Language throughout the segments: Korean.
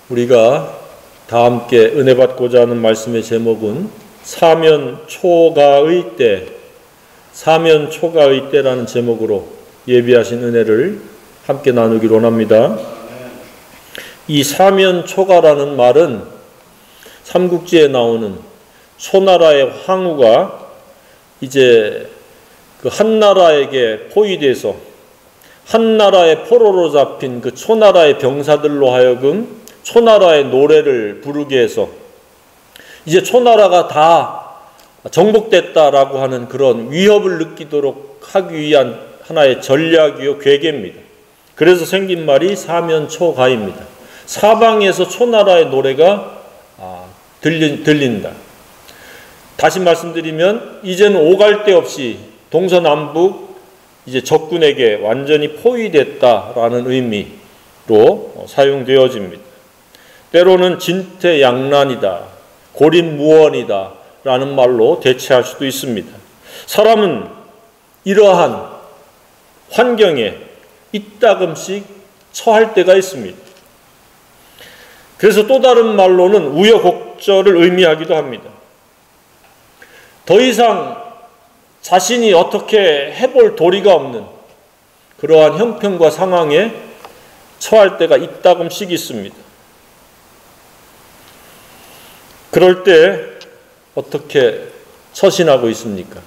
우리가 다 함께 은혜 받고자 하는 말씀의 제목은 사면초가의 때, 사면초가의 때라는 제목으로 예비하신 은혜를 함께 나누기로 원합니다. 이 사면초가라는 말은 삼국지에 나오는 초나라의 황후가 이제 그 한나라에게 포위돼서 한나라의 포로로 잡힌 그 초나라의 병사들로 하여금 초나라의 노래를 부르게 해서 이제 초나라가 다 정복됐다라고 하는 그런 위협을 느끼도록 하기 위한 하나의 전략이요 괴계입니다. 그래서 생긴 말이 사면초가입니다. 사방에서 초나라의 노래가 들린다. 다시 말씀드리면 이제는 오갈 데 없이 동서남북 이제 적군에게 완전히 포위됐다라는 의미로 사용되어집니다. 때로는 진퇴양난이다, 고립무원이다 라는 말로 대체할 수도 있습니다. 사람은 이러한 환경에 이따금씩 처할 때가 있습니다. 그래서 또 다른 말로는 우여곡절을 의미하기도 합니다. 더 이상 자신이 어떻게 해볼 도리가 없는 그러한 형편과 상황에 처할 때가 이따금씩 있습니다. 그럴 때 어떻게 처신하고 있습니까?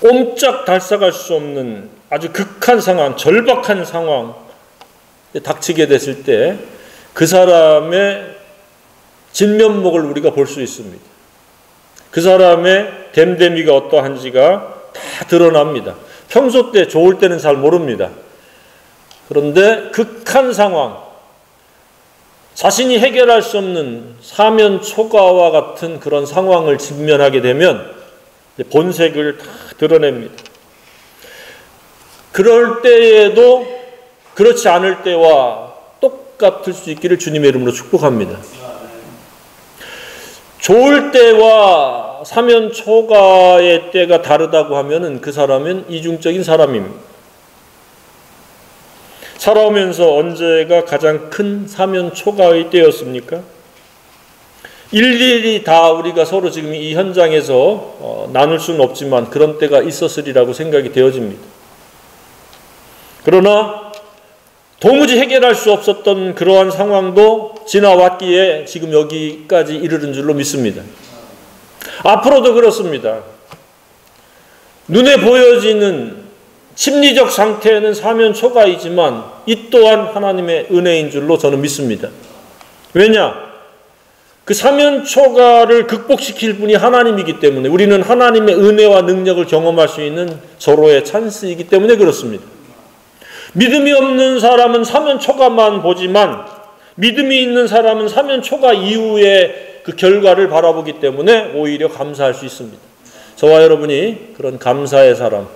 꼼짝달싹할 수 없는 아주 극한 상황, 절박한 상황에 닥치게 됐을 때 그 사람의 진면목을 우리가 볼 수 있습니다. 그 사람의 됨됨이가 어떠한지가 다 드러납니다. 평소 때 좋을 때는 잘 모릅니다. 그런데 극한 상황, 자신이 해결할 수 없는 사면초가와 같은 그런 상황을 직면하게 되면 본색을 다 드러냅니다. 그럴 때에도 그렇지 않을 때와 똑같을 수 있기를 주님의 이름으로 축복합니다. 좋을 때와 사면초가의 때가 다르다고 하면은 그 사람은 이중적인 사람입니다. 살아오면서 언제가 가장 큰 사면초가의 때였습니까? 일일이 다 우리가 서로 지금 이 현장에서 나눌 수는 없지만 그런 때가 있었으리라고 생각이 되어집니다. 그러나 도무지 해결할 수 없었던 그러한 상황도 지나왔기에 지금 여기까지 이르는 줄로 믿습니다. 앞으로도 그렇습니다. 눈에 보여지는 심리적 상태는 사면초가이지만 이 또한 하나님의 은혜인 줄로 저는 믿습니다. 왜냐? 그 사면초가를 극복시킬 분이 하나님이기 때문에 우리는 하나님의 은혜와 능력을 경험할 수 있는 서로의 찬스이기 때문에 그렇습니다. 믿음이 없는 사람은 사면초가만 보지만 믿음이 있는 사람은 사면초가 이후의 그 결과를 바라보기 때문에 오히려 감사할 수 있습니다. 저와 여러분이 그런 감사의 사람,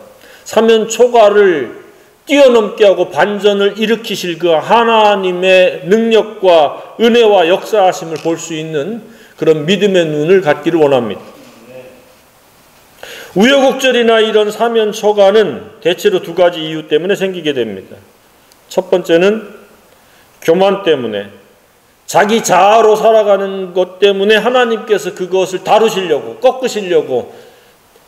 사면초가를 뛰어넘게 하고 반전을 일으키실 그 하나님의 능력과 은혜와 역사하심을 볼 수 있는 그런 믿음의 눈을 갖기를 원합니다. 우여곡절이나 이런 사면초가는 대체로 두 가지 이유 때문에 생기게 됩니다. 첫 번째는 교만 때문에, 자기 자아로 살아가는 것 때문에 하나님께서 그것을 다루시려고, 꺾으시려고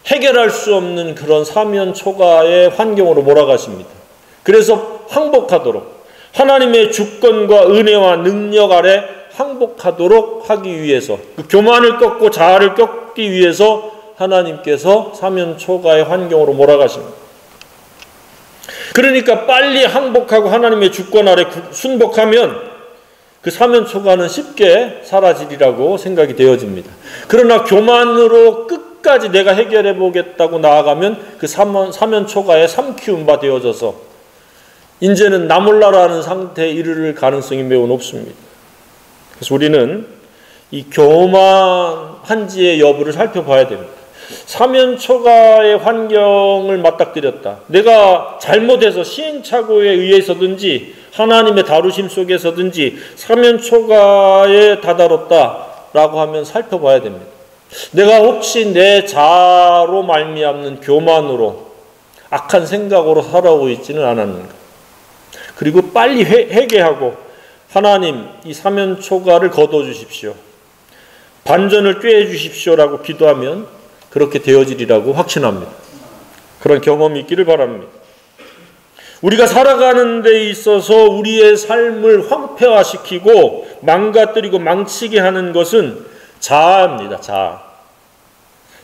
해결할 수 없는 그런 사면초가의 환경으로 몰아가십니다. 그래서 항복하도록, 하나님의 주권과 은혜와 능력 아래 항복하도록 하기 위해서, 그 교만을 꺾고 자아를 꺾기 위해서 하나님께서 사면초가의 환경으로 몰아가십니다. 그러니까 빨리 항복하고 하나님의 주권 아래 순복하면 그 사면초가는 쉽게 사라지리라고 생각이 되어집니다. 그러나 교만으로 끝까지 내가 해결해 보겠다고 나아가면 그 사면초가에 삼키운 바 되어져서 이제는 나 몰라라는 상태에 이르를 가능성이 매우 높습니다. 그래서 우리는 이 교만한지의 여부를 살펴봐야 됩니다. 사면초가의 환경을 맞닥뜨렸다. 내가 잘못해서 시행착오에 의해서든지 하나님의 다루심 속에서든지 사면초가에 다다랐다라고 하면 살펴봐야 됩니다. 내가 혹시 내 자아로 말미암는 교만으로 악한 생각으로 살아오고 있지는 않았는가. 그리고 빨리 회개하고 하나님, 이 사면초가를 거두어 주십시오. 반전을 꾀해 주십시오라고 기도하면 그렇게 되어지리라고 확신합니다. 그런 경험이 있기를 바랍니다. 우리가 살아가는 데 있어서 우리의 삶을 황폐화시키고 망가뜨리고 망치게 하는 것은 자아입니다. 자아.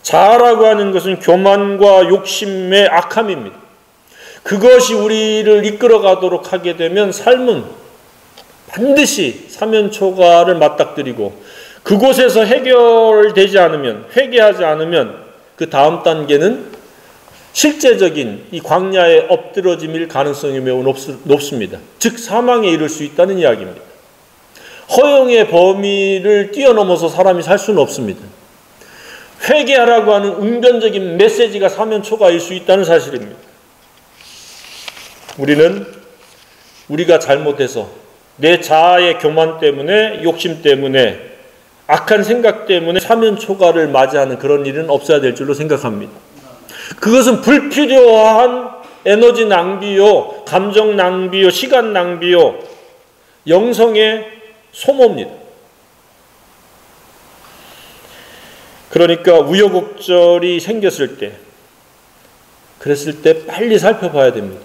자아라고 하는 것은 교만과 욕심의 악함입니다. 그것이 우리를 이끌어가도록 하게 되면 삶은 반드시 사면초가를 맞닥뜨리고 그곳에서 해결되지 않으면, 회개하지 않으면 그 다음 단계는 실제적인 이 광야에 엎드러짐일 가능성이 매우 높습니다. 즉 사망에 이를 수 있다는 이야기입니다. 허용의 범위를 뛰어넘어서 사람이 살 수는 없습니다. 회개하라고 하는 웅변적인 메시지가 사면초가일 수 있다는 사실입니다. 우리가 잘못해서 내 자아의 교만 때문에, 욕심 때문에, 악한 생각 때문에 사면초가를 맞이하는 그런 일은 없어야 될 줄로 생각합니다. 그것은 불필요한 에너지 낭비요, 감정 낭비요, 시간 낭비요, 영성의 소모입니다. 그러니까 우여곡절이 생겼을 때, 그랬을 때 빨리 살펴봐야 됩니다.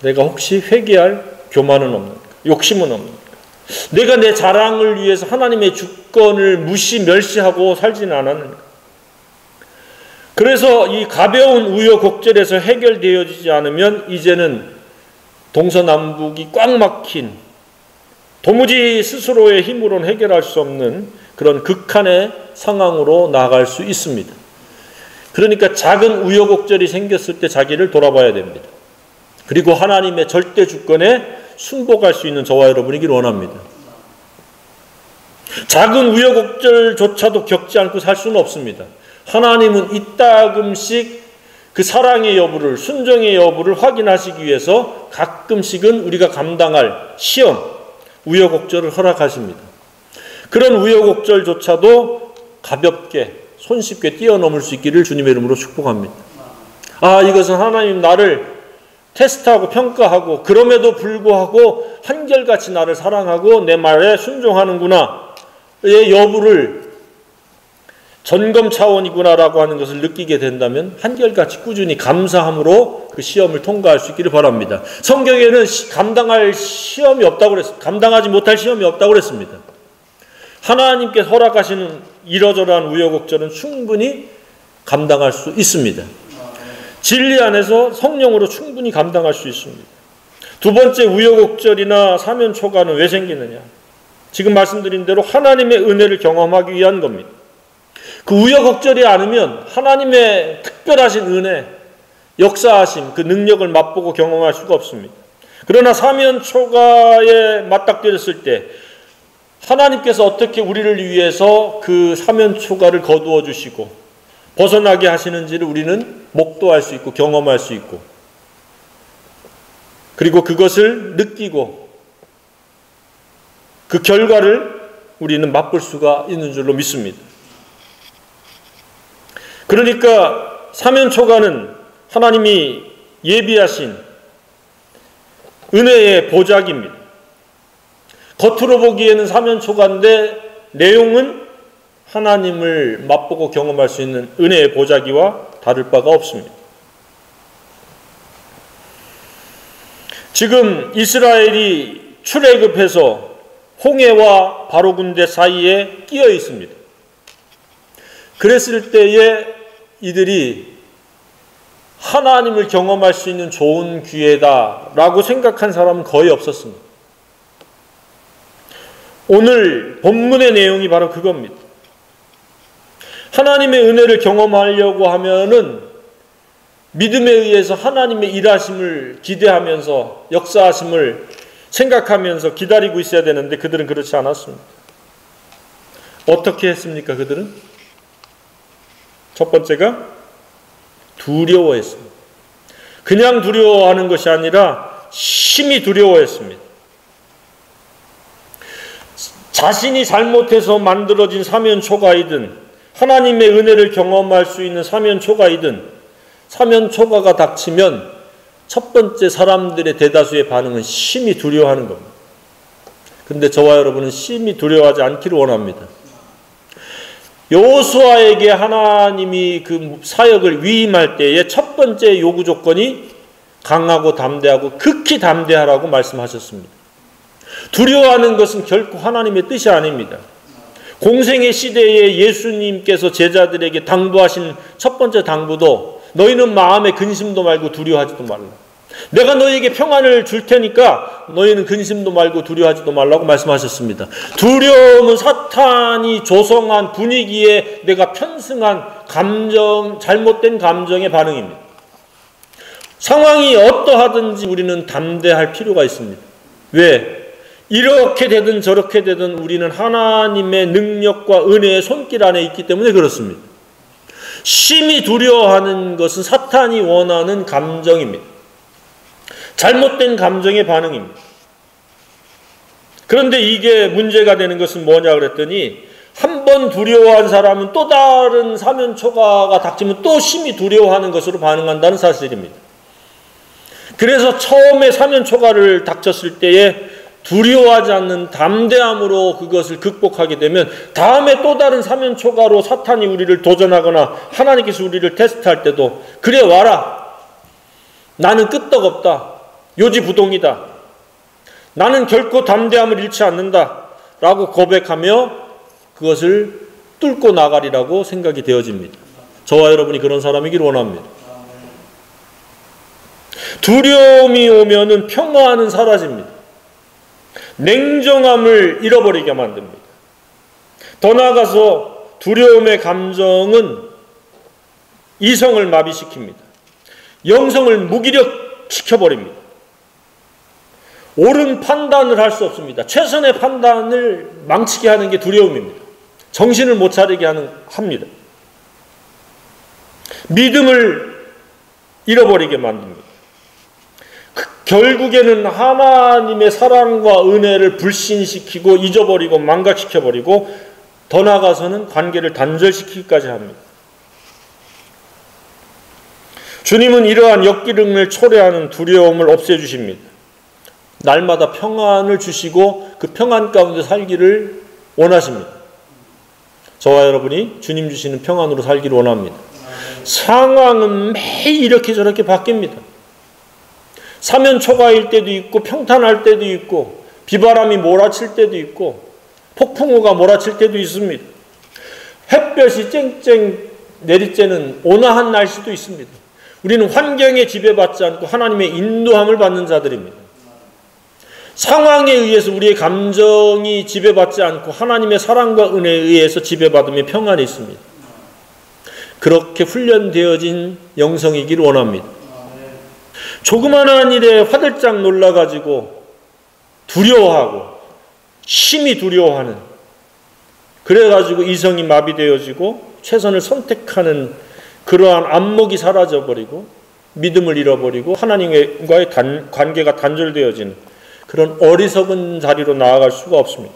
내가 혹시 회개할 교만은 없는가? 욕심은 없는가? 내가 내 자랑을 위해서 하나님의 주권을 멸시하고 살지는 않았는가? 그래서 이 가벼운 우여곡절에서 해결되어지지 않으면 이제는 동서남북이 꽉 막힌, 도무지 스스로의 힘으로는 해결할 수 없는 그런 극한의 상황으로 나아갈 수 있습니다. 그러니까 작은 우여곡절이 생겼을 때 자기를 돌아봐야 됩니다. 그리고 하나님의 절대 주권에 순복할 수 있는 저와 여러분이길 원합니다. 작은 우여곡절조차도 겪지 않고 살 수는 없습니다. 하나님은 이따금씩 그 사랑의 여부를, 순종의 여부를 확인하시기 위해서 가끔씩은 우리가 감당할 시험, 우여곡절을 허락하십니다. 그런 우여곡절조차도 가볍게, 손쉽게 뛰어넘을 수 있기를 주님의 이름으로 축복합니다. 이것은 하나님 나를 테스트하고 평가하고 그럼에도 불구하고 한결같이 나를 사랑하고 내 말에 순종하는구나 의 여부를 점검 차원이구나라고 하는 것을 느끼게 된다면 한결같이 꾸준히 감사함으로 그 시험을 통과할 수 있기를 바랍니다. 성경에는 감당할 시험이 없다고 그랬습니다. 감당하지 못할 시험이 없다고 그랬습니다. 하나님께 허락하시는 이러저러한 우여곡절은 충분히 감당할 수 있습니다. 진리 안에서 성령으로 충분히 감당할 수 있습니다. 두 번째, 우여곡절이나 사면초가는 왜 생기느냐? 지금 말씀드린 대로 하나님의 은혜를 경험하기 위한 겁니다. 그 우여곡절이 않으면 하나님의 특별하신 은혜, 역사하심, 그 능력을 맛보고 경험할 수가 없습니다. 그러나 사면초가에 맞닥뜨렸을 때 하나님께서 어떻게 우리를 위해서 그 사면초가를 거두어 주시고 벗어나게 하시는지를 우리는 목도할 수 있고 경험할 수 있고, 그리고 그것을 느끼고 그 결과를 우리는 맛볼 수가 있는 줄로 믿습니다. 그러니까 사면초가는 하나님이 예비하신 은혜의 보작입니다. 겉으로 보기에는 사면초가인데 내용은 하나님을 맛보고 경험할 수 있는 은혜의 보자기와 다를 바가 없습니다. 지금 이스라엘이 출애굽해서 홍해와 바로 군대 사이에 끼어 있습니다. 그랬을 때에 이들이 하나님을 경험할 수 있는 좋은 기회다라고 생각한 사람은 거의 없었습니다. 오늘 본문의 내용이 바로 그겁니다. 하나님의 은혜를 경험하려고 하면은 믿음에 의해서 하나님의 일하심을 기대하면서 역사하심을 생각하면서 기다리고 있어야 되는데 그들은 그렇지 않았습니다. 어떻게 했습니까? 그들은 첫 번째가 두려워했습니다. 그냥 두려워하는 것이 아니라 심히 두려워했습니다. 자신이 잘못해서 만들어진 사면초가이든 하나님의 은혜를 경험할 수 있는 사면초가이든 사면초가가 닥치면 첫 번째 사람들의 대다수의 반응은 심히 두려워하는 겁니다. 그런데 저와 여러분은 심히 두려워하지 않기를 원합니다. 여호수아에게 하나님이 그 사역을 위임할 때의 첫 번째 요구 조건이 강하고 담대하고 극히 담대하라고 말씀하셨습니다. 두려워하는 것은 결코 하나님의 뜻이 아닙니다. 공생의 시대에 예수님께서 제자들에게 당부하신 첫 번째 당부도 너희는 마음에 근심도 말고 두려워하지도 말라. 내가 너희에게 평안을 줄 테니까 너희는 근심도 말고 두려워하지도 말라고 말씀하셨습니다. 두려움은 사탄이 조성한 분위기에 내가 편승한 감정, 잘못된 감정의 반응입니다. 상황이 어떠하든지 우리는 담대할 필요가 있습니다. 왜? 이렇게 되든 저렇게 되든 우리는 하나님의 능력과 은혜의 손길 안에 있기 때문에 그렇습니다. 심히 두려워하는 것은 사탄이 원하는 감정입니다. 잘못된 감정의 반응입니다. 그런데 이게 문제가 되는 것은 뭐냐 그랬더니 한 번 두려워한 사람은 또 다른 사면초가가 닥치면 또 심히 두려워하는 것으로 반응한다는 사실입니다. 그래서 처음에 사면초가를 닥쳤을 때에 두려워하지 않는 담대함으로 그것을 극복하게 되면 다음에 또 다른 사면초가로 사탄이 우리를 도전하거나 하나님께서 우리를 테스트할 때도 그래 와라. 나는 끄떡없다. 요지부동이다. 나는 결코 담대함을 잃지 않는다. 라고 고백하며 그것을 뚫고 나가리라고 생각이 되어집니다. 저와 여러분이 그런 사람이길 원합니다. 두려움이 오면은 평화는 사라집니다. 냉정함을 잃어버리게 만듭니다. 더 나아가서 두려움의 감정은 이성을 마비시킵니다. 영성을 무기력시켜버립니다. 옳은 판단을 할 수 없습니다. 최선의 판단을 망치게 하는 게 두려움입니다. 정신을 못 차리게 합니다. 믿음을 잃어버리게 만듭니다. 결국에는 하나님의 사랑과 은혜를 불신시키고 잊어버리고 망각시켜버리고 더 나아가서는 관계를 단절시키기까지 합니다. 주님은 이러한 역기름을 초래하는 두려움을 없애주십니다. 날마다 평안을 주시고 그 평안 가운데 살기를 원하십니다. 저와 여러분이 주님 주시는 평안으로 살기를 원합니다. 상황은 매일 이렇게 저렇게 바뀝니다. 사면초가일 때도 있고 평탄할 때도 있고 비바람이 몰아칠 때도 있고 폭풍우가 몰아칠 때도 있습니다. 햇볕이 쨍쨍 내리쬐는 온화한 날씨도 있습니다. 우리는 환경에 지배받지 않고 하나님의 인도함을 받는 자들입니다. 상황에 의해서 우리의 감정이 지배받지 않고 하나님의 사랑과 은혜에 의해서 지배받으며 평안이 있습니다. 그렇게 훈련되어진 영성이기를 원합니다. 조그마한 일에 화들짝 놀라가지고 두려워하고 심히 두려워하는, 그래가지고 이성이 마비되어지고 최선을 선택하는 그러한 안목이 사라져버리고 믿음을 잃어버리고 하나님과의 관계가 단절되어지는 그런 어리석은 자리로 나아갈 수가 없습니다.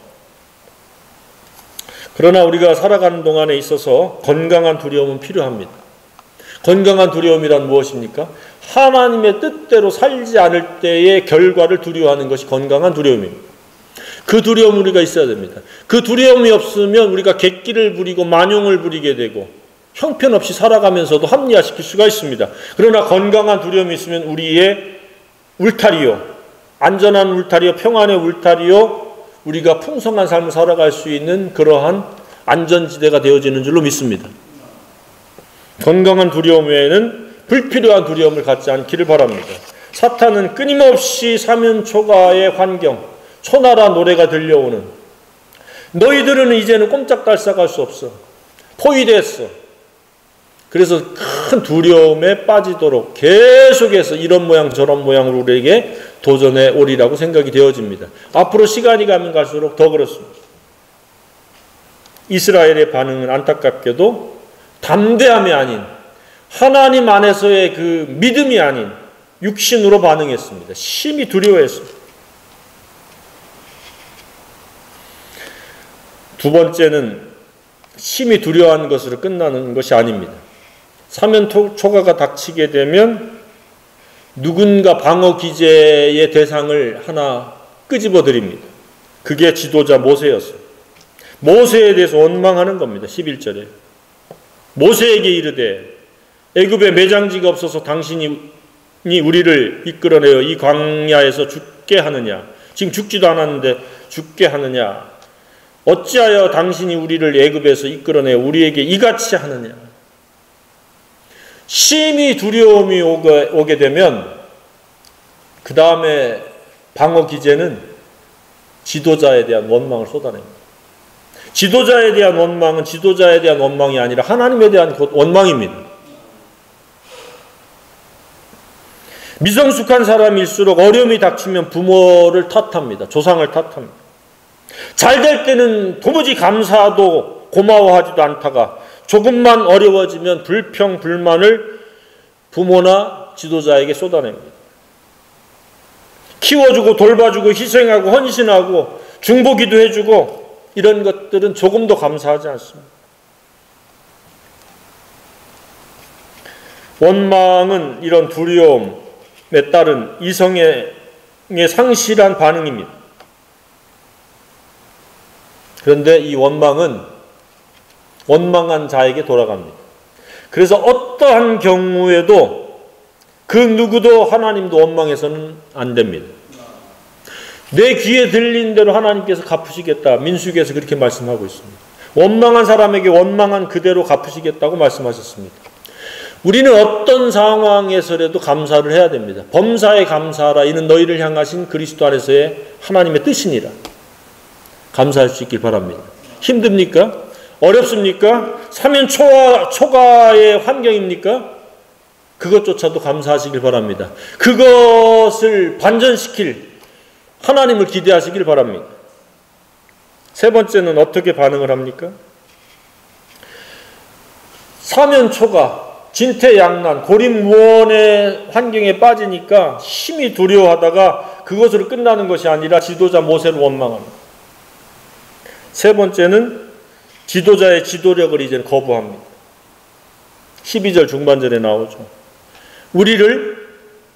그러나 우리가 살아가는 동안에 있어서 건강한 두려움은 필요합니다. 건강한 두려움이란 무엇입니까? 하나님의 뜻대로 살지 않을 때의 결과를 두려워하는 것이 건강한 두려움입니다. 그 두려움 우리가 있어야 됩니다. 그 두려움이 없으면 우리가 객기를 부리고 만용을 부리게 되고 형편없이 살아가면서도 합리화시킬 수가 있습니다. 그러나 건강한 두려움이 있으면 우리의 울타리요, 안전한 울타리요, 평안의 울타리요, 우리가 풍성한 삶을 살아갈 수 있는 그러한 안전지대가 되어지는 줄로 믿습니다. 건강한 두려움 외에는 불필요한 두려움을 갖지 않기를 바랍니다. 사탄은 끊임없이 사면초가의 환경, 초나라 노래가 들려오는, 너희들은 이제는 꼼짝달싹할 수 없어, 포위됐어. 그래서 큰 두려움에 빠지도록 계속해서 이런 모양 저런 모양으로 우리에게 도전해 오리라고 생각이 되어집니다. 앞으로 시간이 가면 갈수록 더 그렇습니다. 이스라엘의 반응은 안타깝게도 담대함이 아닌 하나님 안에서의 그 믿음이 아닌 육신으로 반응했습니다. 심히 두려워했습니다. 두 번째는 심히 두려워하는 것으로 끝나는 것이 아닙니다. 사면초가가 닥치게 되면 누군가 방어 기제의 대상을 하나 끄집어 드립니다. 그게 지도자 모세였어요. 모세에 대해서 원망하는 겁니다. 11절에. 모세에게 이르되 애굽에 매장지가 없어서 당신이 우리를 이끌어내어 이 광야에서 죽게 하느냐. 지금 죽지도 않았는데 죽게 하느냐. 어찌하여 당신이 우리를 애굽에서 이끌어내어 우리에게 이같이 하느냐. 심히 두려움이 오게 되면 그 다음에 방어 기제는 지도자에 대한 원망을 쏟아냅니다. 지도자에 대한 원망은 지도자에 대한 원망이 아니라 하나님에 대한 원망입니다. 미성숙한 사람일수록 어려움이 닥치면 부모를 탓합니다. 조상을 탓합니다. 잘 될 때는 도무지 감사하도 고마워하지도 않다가 조금만 어려워지면 불평, 불만을 부모나 지도자에게 쏟아냅니다. 키워주고 돌봐주고 희생하고 헌신하고 중보기도 해주고 이런 것들은 조금도 감사하지 않습니다. 원망은 이런 두려움에 따른 이성의 상실한 반응입니다. 그런데 이 원망은 원망한 자에게 돌아갑니다. 그래서 어떠한 경우에도 그 누구도 하나님도 원망해서는 안 됩니다. 내 귀에 들린 대로 하나님께서 갚으시겠다. 민수기에서 그렇게 말씀하고 있습니다. 원망한 사람에게 원망한 그대로 갚으시겠다고 말씀하셨습니다. 우리는 어떤 상황에서라도 감사를 해야 됩니다. 범사에 감사하라. 이는 너희를 향하신 그리스도 안에서의 하나님의 뜻이니라. 감사할 수 있길 바랍니다. 힘듭니까? 어렵습니까? 사면 초가의 환경입니까? 그것조차도 감사하시길 바랍니다. 그것을 반전시킬 하나님을 기대하시길 바랍니다. 세 번째는 어떻게 반응을 합니까? 사면초가, 진퇴양난, 고립무원의 환경에 빠지니까 심히 두려워하다가 그것으로 끝나는 것이 아니라 지도자 모세를 원망합니다. 세 번째는 지도자의 지도력을 이제 거부합니다. 12절 중반절에 나오죠. 우리를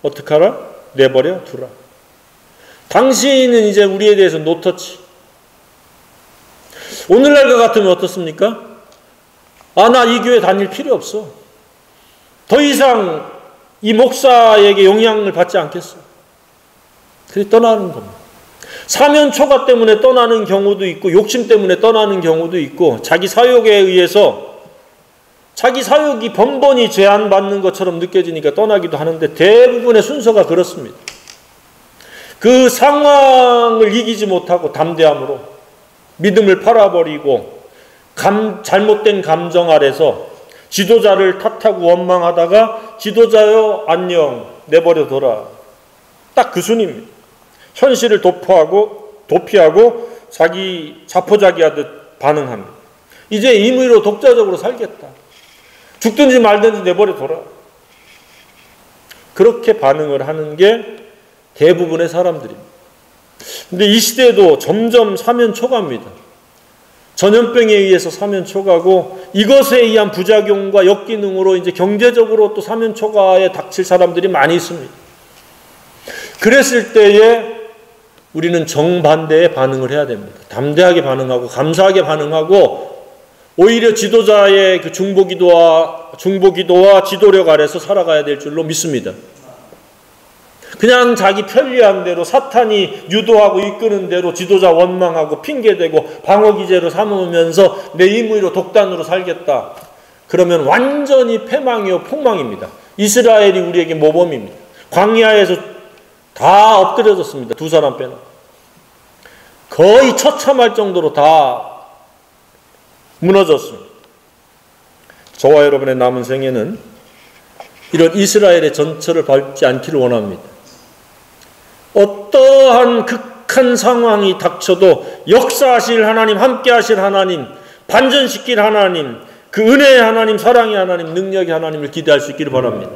어떻게 하라? 내버려 두라. 당신은 이제 우리에 대해서 노터치. 오늘날과 같으면 어떻습니까? 나 이 교회 다닐 필요 없어. 더 이상 이 목사에게 영향을 받지 않겠어. 그래서 떠나는 겁니다. 사면초가 때문에 떠나는 경우도 있고 욕심 때문에 떠나는 경우도 있고 자기 사욕에 의해서 자기 사욕이 번번이 제한받는 것처럼 느껴지니까 떠나기도 하는데 대부분의 순서가 그렇습니다. 그 상황을 이기지 못하고 담대함으로 믿음을 팔아버리고 잘못된 감정 아래서 지도자를 탓하고 원망하다가 지도자여 안녕 내버려둬라. 딱 그 순입니다. 현실을 도피하고 자기 자포자기하듯 반응합니다. 이제 임의로 독자적으로 살겠다. 죽든지 말든지 내버려둬라. 그렇게 반응을 하는 게 대부분의 사람들입니다. 근데 이 시대에도 점점 사면초가입니다. 전염병에 의해서 사면초가고 이것에 의한 부작용과 역기능으로 이제 경제적으로 또 사면초가에 닥칠 사람들이 많이 있습니다. 그랬을 때에 우리는 정반대의 반응을 해야 됩니다. 담대하게 반응하고 감사하게 반응하고 오히려 지도자의 그 중보기도와 지도력 아래서 살아가야 될 줄로 믿습니다. 그냥 자기 편리한 대로 사탄이 유도하고 이끄는 대로 지도자 원망하고 핑계대고 방어기제로 삼으면서 내 임의로 독단으로 살겠다. 그러면 완전히 패망이요 폭망입니다. 이스라엘이 우리에게 모범입니다. 광야에서 다 엎드려졌습니다. 두 사람 빼놓고. 거의 처참할 정도로 다 무너졌습니다. 저와 여러분의 남은 생애는 이런 이스라엘의 전철을 밟지 않기를 원합니다. 어떠한 극한 상황이 닥쳐도 역사하실 하나님, 함께하실 하나님, 반전시킬 하나님, 그 은혜의 하나님, 사랑의 하나님, 능력의 하나님을 기대할 수 있기를 바랍니다.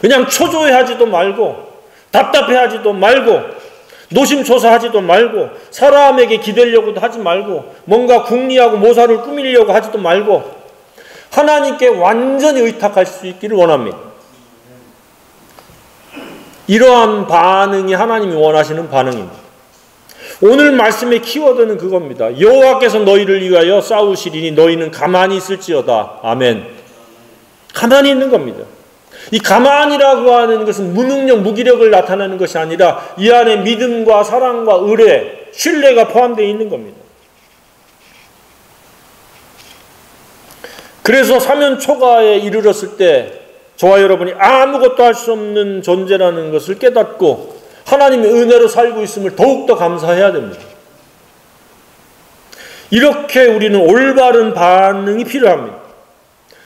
그냥 초조해하지도 말고 답답해하지도 말고 노심초사하지도 말고 사람에게 기대려고도 하지 말고 뭔가 궁리하고 모사를 꾸미려고 하지도 말고 하나님께 완전히 의탁할 수 있기를 원합니다. 이러한 반응이 하나님이 원하시는 반응입니다. 오늘 말씀의 키워드는 그겁니다. 여호와께서 너희를 위하여 싸우시리니 너희는 가만히 있을지어다. 아멘. 가만히 있는 겁니다. 이 가만히라고 하는 것은 무능력, 무기력을 나타내는 것이 아니라 이 안에 믿음과 사랑과 의뢰, 신뢰가 포함되어 있는 겁니다. 그래서 사면초가에 이르렀을 때 저와 여러분이 아무것도 할 수 없는 존재라는 것을 깨닫고 하나님의 은혜로 살고 있음을 더욱더 감사해야 됩니다. 이렇게 우리는 올바른 반응이 필요합니다.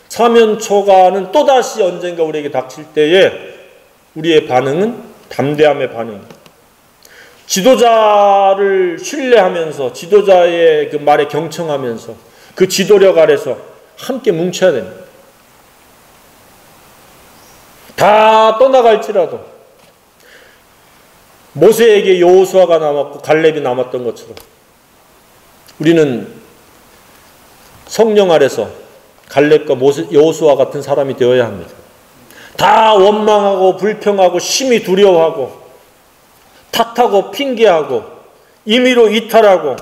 사면초가는 또다시 언젠가 우리에게 닥칠 때에 우리의 반응은 담대함의 반응입니다. 지도자를 신뢰하면서 지도자의 그 말에 경청하면서 그 지도력 아래서 함께 뭉쳐야 됩니다. 다 떠나갈지라도 모세에게 여호수아가 남았고 갈렙이 남았던 것처럼 우리는 성령 아래서 갈렙과 여호수아 같은 사람이 되어야 합니다. 다 원망하고 불평하고 심히 두려워하고 탓하고 핑계하고 임의로 이탈하고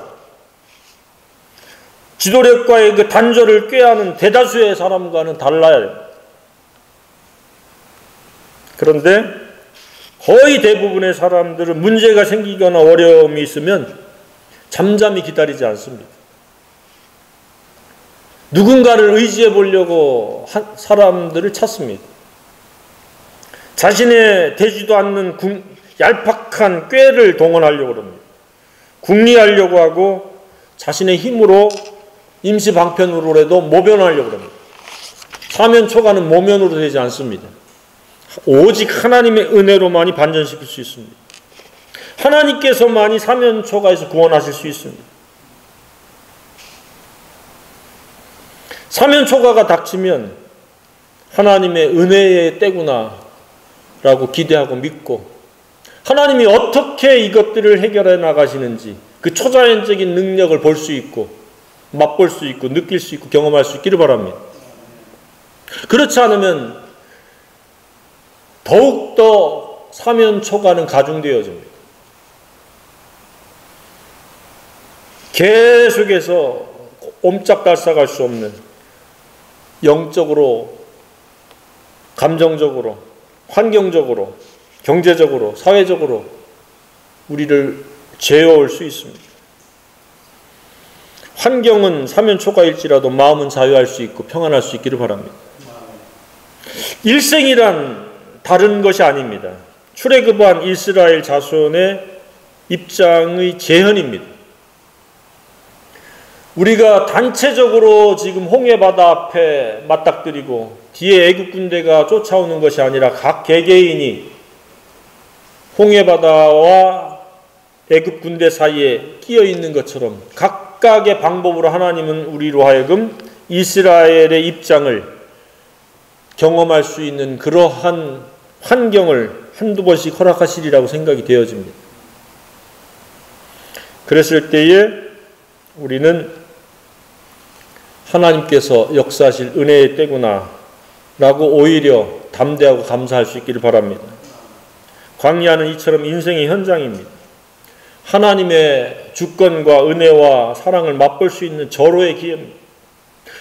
지도력과의 그 단절을 꾀하는 대다수의 사람과는 달라야 됩니다. 그런데 거의 대부분의 사람들은 문제가 생기거나 어려움이 있으면 잠잠히 기다리지 않습니다. 누군가를 의지해 보려고 사람들을 찾습니다. 자신의 되지도 않는 얄팍한 꾀를 동원하려고 합니다. 궁리하려고 하고 자신의 힘으로 임시방편으로라도 모면하려고 합니다. 사면초가는 모면으로 되지 않습니다. 오직 하나님의 은혜로만이 반전시킬 수 있습니다. 하나님께서만이 사면초가에서 구원하실 수 있습니다. 사면초가가 닥치면 하나님의 은혜의 때구나 라고 기대하고 믿고 하나님이 어떻게 이것들을 해결해 나가시는지 그 초자연적인 능력을 볼 수 있고 맛볼 수 있고 느낄 수 있고 경험할 수 있기를 바랍니다. 그렇지 않으면 더욱더 사면초가는 가중되어집니다. 계속해서 옴짝달싹할 수 없는 영적으로, 감정적으로, 환경적으로, 경제적으로, 사회적으로 우리를 죄어올 수 있습니다. 환경은 사면초가일지라도 마음은 자유할 수 있고 평안할 수 있기를 바랍니다. 일생이란 다른 것이 아닙니다. 출애굽한 이스라엘 자손의 입장의 재현입니다. 우리가 단체적으로 지금 홍해바다 앞에 맞닥뜨리고 뒤에 애국 군대가 쫓아오는 것이 아니라 각 개개인이 홍해바다와 애국 군대 사이에 끼어 있는 것처럼 각각의 방법으로 하나님은 우리로 하여금 이스라엘의 입장을 경험할 수 있는 그러한 환경을 한두 번씩 허락하시리라고 생각이 되어집니다. 그랬을 때에 우리는 하나님께서 역사하실 은혜의 때구나 라고 오히려 담대하고 감사할 수 있기를 바랍니다. 광야는 이처럼 인생의 현장입니다. 하나님의 주권과 은혜와 사랑을 맛볼 수 있는 절호의 기회입니다.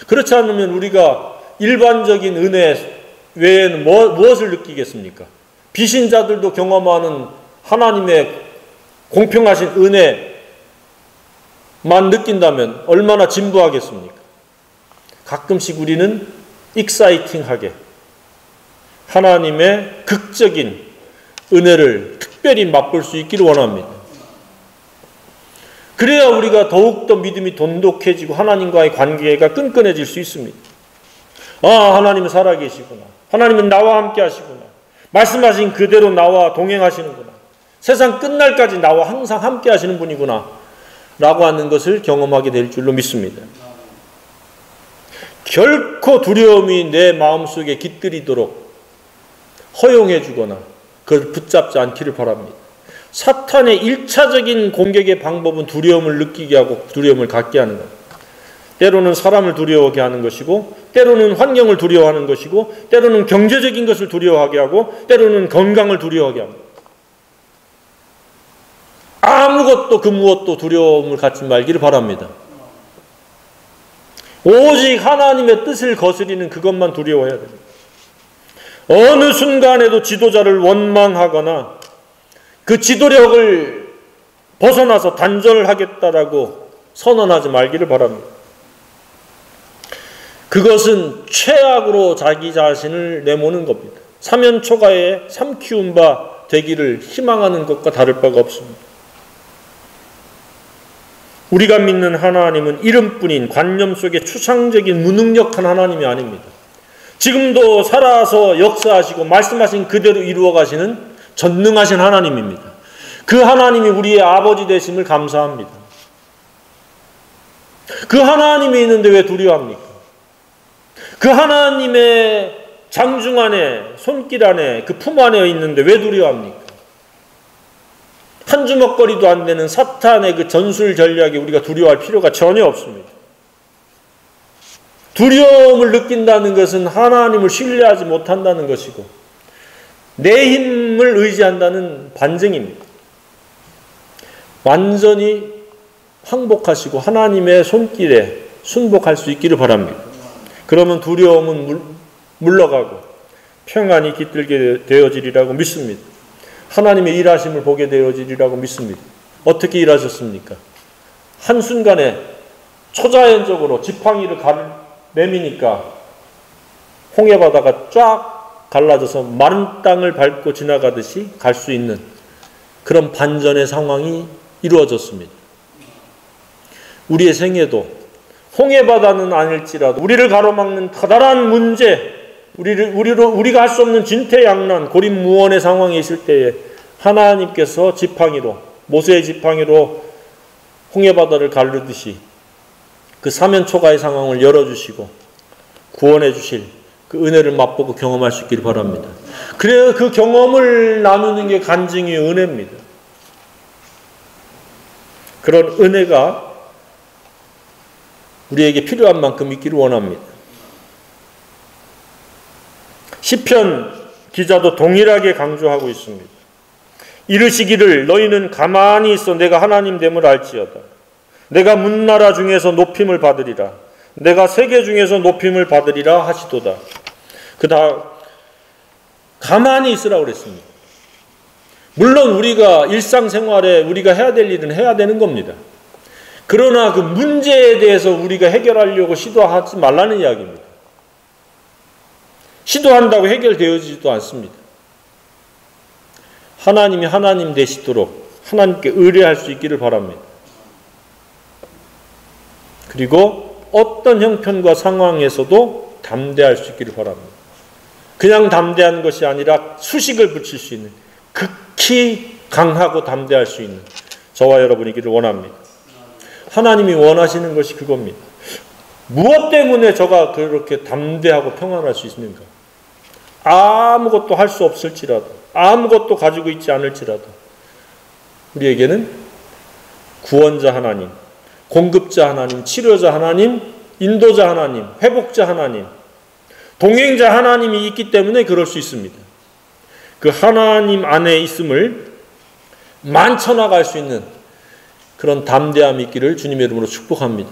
그렇지 않으면 우리가 일반적인 은혜 외에는 무엇을 느끼겠습니까? 비신자들도 경험하는 하나님의 공평하신 은혜만 느낀다면 얼마나 진부하겠습니까? 가끔씩 우리는 익사이팅하게 하나님의 극적인 은혜를 특별히 맛볼 수 있기를 원합니다. 그래야 우리가 더욱더 믿음이 돈독해지고 하나님과의 관계가 끈끈해질 수 있습니다. 아, 하나님은 살아계시구나. 하나님은 나와 함께 하시구나. 말씀하신 그대로 나와 동행하시는구나. 세상 끝날까지 나와 항상 함께 하시는 분이구나 라고 하는 것을 경험하게 될 줄로 믿습니다. 결코 두려움이 내 마음속에 깃들이도록 허용해 주거나 그걸 붙잡지 않기를 바랍니다. 사탄의 1차적인 공격의 방법은 두려움을 느끼게 하고 두려움을 갖게 하는 것. 때로는 사람을 두려워하게 하는 것이고 때로는 환경을 두려워하는 것이고 때로는 경제적인 것을 두려워하게 하고 때로는 건강을 두려워하게 합니다. 아무것도 그 무엇도 두려움을 갖지 말기를 바랍니다. 오직 하나님의 뜻을 거스리는 그것만 두려워해야 됩니다. 어느 순간에도 지도자를 원망하거나 그 지도력을 벗어나서 단절하겠다라고 선언하지 말기를 바랍니다. 그것은 최악으로 자기 자신을 내모는 겁니다. 사면초가에 삼키운 바 되기를 희망하는 것과 다를 바가 없습니다. 우리가 믿는 하나님은 이름뿐인 관념 속에 추상적인 무능력한 하나님이 아닙니다. 지금도 살아서 역사하시고 말씀하신 그대로 이루어 가시는 전능하신 하나님입니다. 그 하나님이 우리의 아버지 되심을 감사합니다. 그 하나님이 있는데 왜 두려워합니까? 그 하나님의 장중 안에, 손길 안에, 그 품 안에 있는데 왜 두려워합니까? 한 주먹거리도 안 되는 사탄의 그 전술 전략에 우리가 두려워할 필요가 전혀 없습니다. 두려움을 느낀다는 것은 하나님을 신뢰하지 못한다는 것이고 내 힘을 의지한다는 반증입니다. 완전히 항복하시고 하나님의 손길에 순복할 수 있기를 바랍니다. 그러면 두려움은 물러가고 평안이 깃들게 되어지리라고 믿습니다. 하나님의 일하심을 보게 되어지리라고 믿습니다. 어떻게 일하셨습니까? 한순간에 초자연적으로 지팡이를 내미니까 홍해바다가 쫙 갈라져서 마른 땅을 밟고 지나가듯이 갈 수 있는 그런 반전의 상황이 이루어졌습니다. 우리의 생애도 홍해바다는 아닐지라도 우리를 가로막는 커다란 문제, 우리가 할 수 없는 진퇴양난, 고립무원의 상황에 있을 때에 하나님께서 지팡이로, 모세의 지팡이로 홍해바다를 가르듯이 그 사면초가의 상황을 열어주시고 구원해 주실 그 은혜를 맛보고 경험할 수 있기를 바랍니다. 그래야 그 경험을 나누는 게 간증이 은혜입니다. 그런 은혜가 우리에게 필요한 만큼 있기를 원합니다. 시편 기자도 동일하게 강조하고 있습니다. 이르시기를 너희는 가만히 있어 내가 하나님 됨을 알지어다. 내가 문나라 중에서 높임을 받으리라. 내가 세계 중에서 높임을 받으리라 하시도다. 그다음 가만히 있으라고 그랬습니다. 물론 우리가 일상생활에 우리가 해야 될 일은 해야 되는 겁니다. 그러나 그 문제에 대해서 우리가 해결하려고 시도하지 말라는 이야기입니다. 시도한다고 해결되어지지도 않습니다. 하나님이 하나님 되시도록 하나님께 의뢰할 수 있기를 바랍니다. 그리고 어떤 형편과 상황에서도 담대할 수 있기를 바랍니다. 그냥 담대한 것이 아니라 수식을 붙일 수 있는 극히 강하고 담대할 수 있는 저와 여러분이기를 원합니다. 하나님이 원하시는 것이 그겁니다. 무엇 때문에 저가 그렇게 담대하고 평안할 수 있는가? 아무것도 할 수 없을지라도, 아무것도 가지고 있지 않을지라도 우리에게는 구원자 하나님, 공급자 하나님, 치료자 하나님, 인도자 하나님, 회복자 하나님, 동행자 하나님이 있기 때문에 그럴 수 있습니다. 그 하나님 안에 있음을 만천하갈 수 있는 그런 담대함이 있기를 주님의 이름으로 축복합니다.